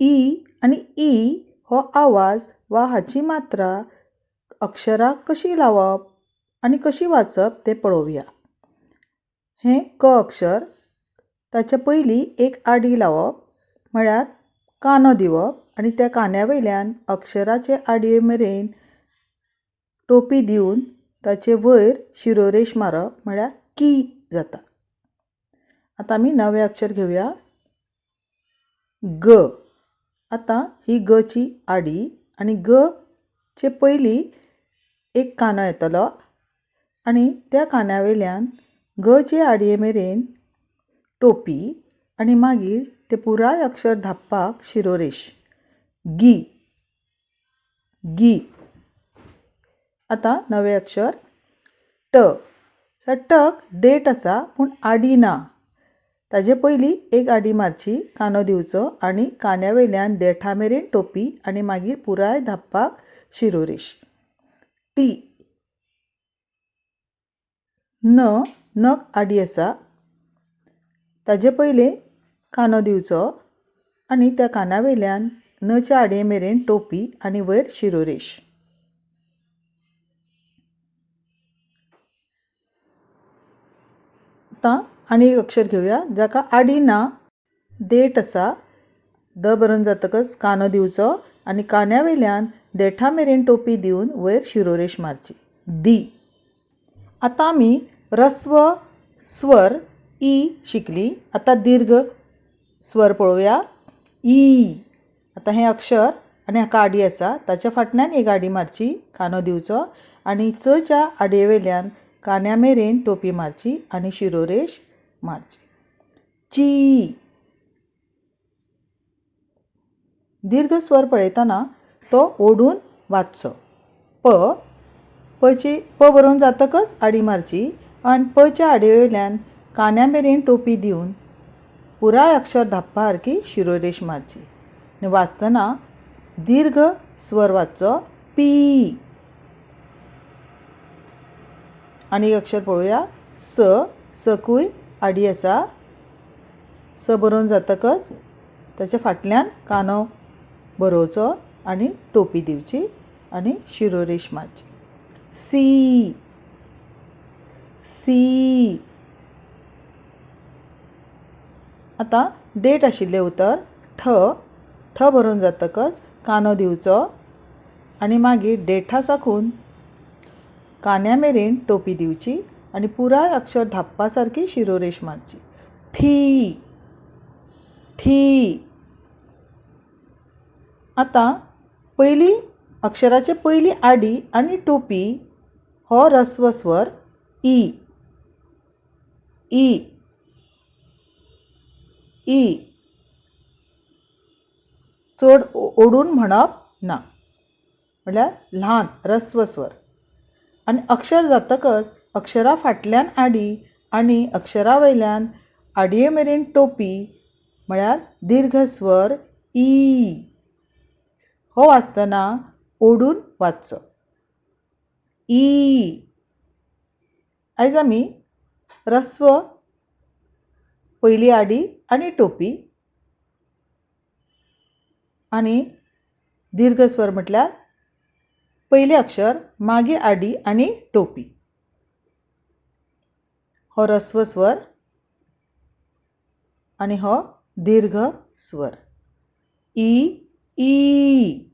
E आणि E हो आवाज वा हाची मात्रा अक्षराक कशी लावप आणि कशी वाचप ते पळोवया. हें क अक्षर, ताचे पयलीं एक आडी लावप म्हळ्यार कानो दिवप आनी त्या कान्या वयल्यान अक्षराचे आडये मेरेन टोपी दिवन ताचे वयर शिरोरेश मारप म्हळ्यार की जाता. आतां आमी नवें अक्षर घेवया ग. आतां ही ग ची आडी आनी ग चे पयलीं एक कानो येतलो आनी त्या कान्या वयल्यान ग चे आडये मेरेन टोपी आनी मागीर ते पुराय अक्षर धांपपाक शिरोरेश गी. गी. आतां नवें अक्षर ट. ह्या टक देठ आसा पूण आडी ना. ताजे पयलीं एक आडी मारची, कानो दिवचो आनी कान्या वयल्यान देठा मेरेन टोपी आनी मागीर पुराय धांपपाक शिरोरेश टी. न. नक आडी आसा. ताजे पयलीं कानो दिवचो आनी त्या काना वयल्यान न च्या आडये मेरेन टोपी आनी वयर शिरोरेश. आतां आनी एक अक्षर घेवया जाका आडी ना, देठ आसा. द बरोवन जातकच कानो दिवचो आनी कान्या वयल्यान देठा मेरेन टोपी दिवन वयर शिरोरेश मारची दी. आतां आमी रस्व स्वर ई शिकली. आतां दीर्घ स्वर पळोवया ई. आतां हें अक्षर आनी हाका आडी आसा. ताच्या फाटल्यान एक आडी मारची, कानो दिवचो आनी च च्या आडये वयल्यान कान्या मेरेन टोपी मारची आनी शिरोरेश मारची ची. दीर्घ स्वर पळयतना तो ओडून वाचचो. प. प बरोवन जातकच आडी मारची आनी प च्या आडये वयल्यान कान्या मेरेन टोपी दिवन पुराय अक्षर धांपपा सारकी शिरोरेश मारची आनी वाचतना दीर्घ स्वर वाचचो पी. आनी एक अक्षर पळोवया स. सकूय आडी आसा. स बरोवन जातकच ताच्या फाटल्यान कानो बरोवचो आनी टोपी दिवची आनी शिरोरेश मारची सी. सी. आतां देठ आशिल्लें उतर ठ. ठ बरोवन जातकच कानो दिवचो आनी मागीर देठा साकून कान्या मेरेन टोपी दिवची आनी पुराय अक्षर धांपपा सारकी शिरोरेश मारची ठी. ठी. आतां पयलीं अक्षराचे पयलीं आडी आनी टोपी हो रस्व स्वर ई. ई. ई. चड ओडून म्हणप ना, म्हळ्यार ल्हान रस्व स्वर. आनी अक्षर जातकच अक्षरा फाटल्यान आडी आनी अक्षरा वयल्यान आडये मेरेन टोपी म्हळ्यार दीर्घ स्वर ई. हो वाचतना ओडून वाचचो ई. आयज आमी रस्व पयली आडी आनी टोपी आनी दीर्घ स्वर म्हटल्यार पयलें अक्षर मागीर आडी आनी टोपी हो रस्व स्वर आनी हो दीर्घ स्वर ई. ई.